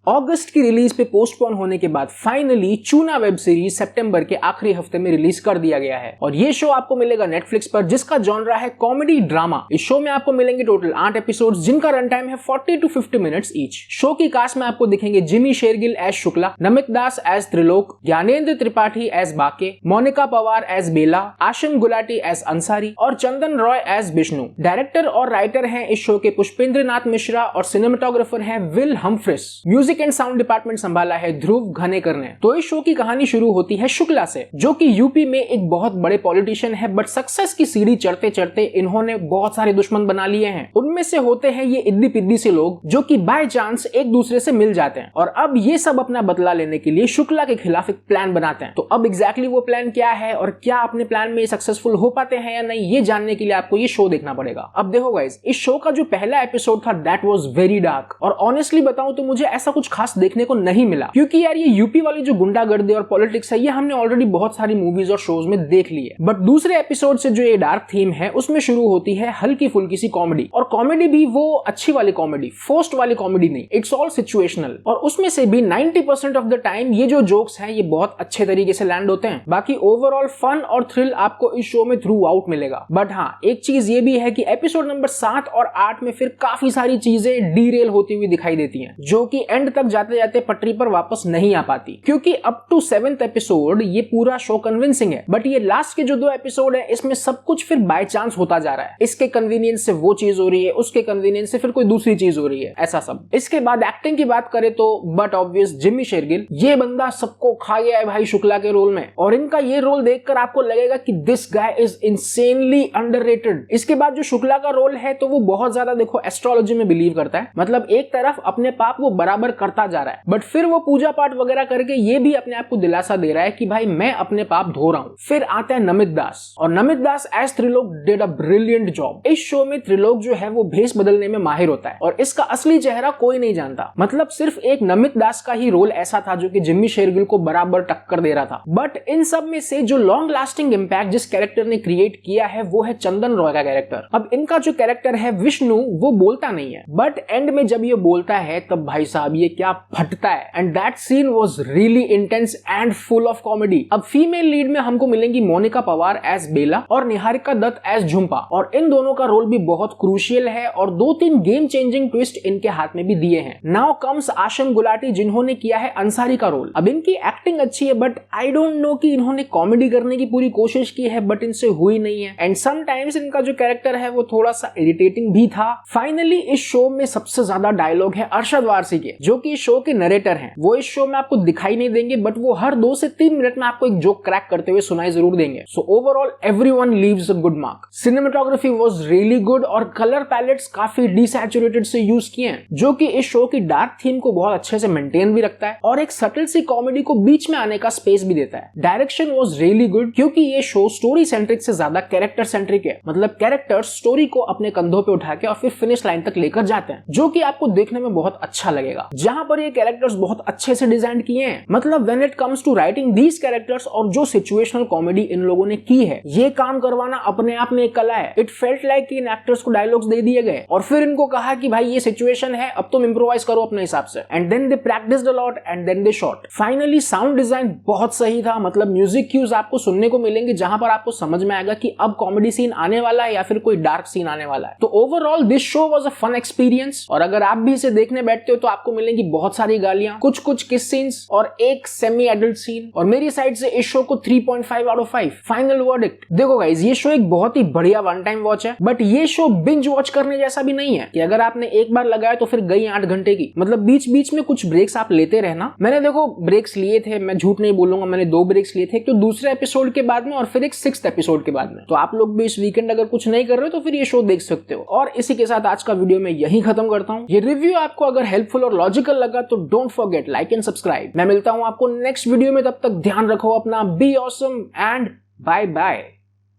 अगस्त की रिलीज पे पोस्टपोन होने के बाद फाइनली चूना वेब सीरीज सितंबर के आखिरी हफ्ते में रिलीज कर दिया गया है और ये शो आपको मिलेगा नेटफ्लिक्स पर, जिसका जॉनरा है कॉमेडी ड्रामा। इस शो में आपको मिलेंगे टोटल 8 एपिसोड्स, जिनका रन टाइम है 40 to 50 मिनट्स ईच। शो की कास्ट में आपको दिखेंगे Jimmy Shergill as Shukla, Namit Das as Trilok, Gyanendra Tripathi as बाके, मोनिका पवार एज बेला, आशिम गुलाटी एज अंसारी और चंदन रॉय एज विष्णु। डायरेक्टर और राइटर हैं इस शो के पुष्पेंद्र नाथ मिश्रा और सिनेमेटोग्राफर हैं Will Humphries. Music and sound department संभाला है ध्रुव घनेकर ने। तो इस शो की कहानी शुरू होती है शुक्ला से, जो कि यूपी में एक बहुत बड़े पॉलिटिशियन है, बट सक्सेस की सीढ़ी चढ़ते चढ़ते इन्होंने बहुत सारे दुश्मन बना लिए हैं। उनमें से होते हैं ये इद्दी पिद्दी से लोग जो कि बाय चांस एक दूसरे से मिल जाते हैं और अब ये सब अपना बदला लेने के लिए शुक्ला के खिलाफ एक प्लान बनाते हैं। तो अब एग्जैक्टली वो प्लान क्या है और क्या अपने प्लान में सक्सेसफुल हो पाते हैं या नहीं, ये जानने के लिए आपको ये शो देखना पड़ेगा। अब देखो गाइस, इस शो का जो पहला एपिसोड था दैट वाज वेरी डार्क और ऑनेस्टली बताऊं तो मुझे ऐसा कुछ खास देखने को नहीं मिला, क्योंकि यार ये यूपी वाली जो गुंडागर्दी और पॉलिटिक्स है ये हमने ऑलरेडी बहुत सारी मूवीज और शोज में देख ली है। बट दूसरे एपिसोड से जो ये डार्क थीम है उसमें शुरू होती है हल्की फुल्की सी कॉमेडी, और कॉमेडी भी वो अच्छी वाली कॉमेडी, फोर्स्ड वाली कॉमेडी नहीं, इट्स ऑल सिचुएशनल। और उसमें से भी 90% ऑफ द टाइम ये जो जोक्स हैं ये बहुत अच्छे तरीके से लैंड होते हैं। बाकी ओवरऑल फन और थ्रिल आपको इस शो में थ्रू आउट मिलेगा। बट हाँ, एक चीज ये भी है कि एपिसोड नंबर 7 और 8 में फिर काफी सारी चीजें डीरेल होती हुई दिखाई देती हैं, जो कि एंड तक जाते जाते पटरी पर वापस नहीं आ पाती, क्योंकि अप टू 7th एपिसोड ये पूरा शो कन्विंसिंग है। बट ये लास्ट के जो 2 एपिसोड है इसमें सब कुछ फिर बाय चांस होता जा रहा है। इसके कन्वीनियंस से वो चीज हो रही है, उसके कन्वीनियंस से फिर कोई दूसरी चीज हो रही है, ऐसा सब। इसके बाद एक्टिंग की बात करें तो बट ऑब्वियस जिमी शेरगिल, ये बंदा सबको खा गया है भाई शुक्ला के रोल में, और इनका ये रोल देखकर आपको लगेगा कि this guy is insanely underrated. इसके बाद जो शुक्ला का रोल है तो वो बहुत ज्यादा देखो एस्ट्रोलॉजी में बिलीव करता है, मतलब एक तरफ अपने पाप वो बराबर करता जा रहा है, बट फिर वो पूजा पाठ वगैरह करके ये भी अपने आप को दिलासा दे रहा है कि भाई मैं अपने पाप धो रहा हूं। फिर आता है नमित दास, और Namit Das as Trilok did a brilliant job. इस शो में त्रिलोक जो है वो भेष बदलने में माहिर होता है और इसका असली चेहरा कोई नहीं जानता, मतलब सिर्फ एक नमित दास का ही रोल ऐसा था जो कि जिम्मी शेरगिल को बराबर टक्कर दे रहा था। बट इन सब में से जो लॉन्ग लास्टिंग इंपैक्ट जिस कैरेक्टर ने क्रिएट किया है वो है चंदन रॉय का कैरेक्टर। अब इनका जो कैरेक्टर है विष्णु, वो बोलता नहीं है, बट एंड में जब ये बोलता है तब भाई साहब ये क्या फटता है, and that scene was really intense and full of comedy. अब फीमेल लीड में हमको मिलेंगी मोनिका पवार एज बेला और निहारिका दत्त एज झुम्पा, और इन दोनों का रोल भी बहुत क्रूशियल है और 2-3 गेम चेंजिंग ट्विस्ट इनके हाथ में भी दिए हैं। नाउ कम्स आशिम गुलाटी, जिन्होंने किया है अंसारी का रोल। अब इनकी एक्टिंग अच्छी है, बट आई डोंट नो कि इन्होंने कॉमेडी करने की पूरी कोशिश की है बट इनसे हुई नहीं है, एंड समटाइम्स इनका जो कैरेक्टर है वो थोड़ा सा इरिटेटिंग भी था। फाइनली इस शो में सबसे ज्यादा डायलॉग है अरशद वारसी के, जो कि शो के नरेटर हैं। वो इस शो में आपको दिखाई नहीं देंगे बट वो हर 2 से 3 मिनट में आपको एक जोक क्रैक करते हुए सुनाई जरूर देंगे। So overall everyone leaves a good mark. Cinematography was really good और कलर पैलेट्स काफी डिसैचुरेटेड से यूज किए हैं, जो कि इस शो की डार्क थीम को बहुत अच्छे से मेंटेन भी रखता है और एक सटल सी कॉमेडी को बीच में आने का स्पेस भी देता है। डायरेक्शन वाज रियली गुड, क्योंकि ये शो स्टोरी सेंट्रिक से ज्यादा कैरेक्टर सेंट्रिक है, मतलब कैरेक्टर्स स्टोरी को अपने कंधों पे उठा के और फिर फिनिश लाइन तक लेकर जाते हैं, जो कि आपको देखने में बहुत अच्छा लगेगा। जहां पर ये कैरेक्टर्स बहुत अच्छे से डिजाइन किए हैं, मतलब when it comes to writing these characters और जो सिचुएशनल कॉमेडी इन लोगों ने की है, ये काम करवाना अपने आप में एक कला है। इट फेल्ट लाइक कि इन एक्टर्स को डायलॉग्स दे दिए गए और फिर इनको कहा कि भाई ये सिचुएशन है, अब तुम इंप्रोवाइज करो अपने हिसाब से, and then they practised a lot and then they shot. Finally sound design बहुत सही था, मतलब म्यूजिक क्यूज आपको सुनने को मिलेंगे जहां पर आपको समझ में आएगा कि अब कॉमेडी सीन आने वाला है या फिर कोई डार्क सीन आने वाला है। तो overall this show was a fun experience, और अगर आप भी इसे देखने बैठते हो तो आपको मिलेंगी बहुत सारी गालियां, कुछ किस सीन्स और एक सेमी एडल्ट सीन, और मेरी साइड से इस शो को 3.5 आउट ऑफ 5 फाइनल वर्डिक्ट। देखो गाइस, ये शो एक बहुत ही बढ़िया वन टाइम वॉच है, बट ये शो बिंज वॉच करने जैसा भी नहीं है कि अगर आपने एक बार लगाया तो फिर गई 8 घंटे की, मतलब बीच बीच में कुछ ब्रेक्स आप लेते रहना। मैंने देखो ब्रेक्स लिए थे, मैं झूठ नहीं बोलूंगा, मैंने 2 ब्रेक्स लिए थे, एक तो दूसरे एपिसोड के बाद में और फिर एक 6th एपिसोड के बाद में। तो आप लोग भी इस वीकेंड अगर कुछ नहीं कर रहे हो तो फिर ये शो देख सकते हो। और इसी के साथ आज का वीडियो मैं यही खत्म करता हूँ। ये रिव्यू आपको अगर हेल्पफुल और लॉजिकल लगा तो don't forget like and subscribe. मैं मिलता हूँ आपको नेक्स्ट वीडियो में, तब तक ध्यान रखो अपना, be awesome and bye bye.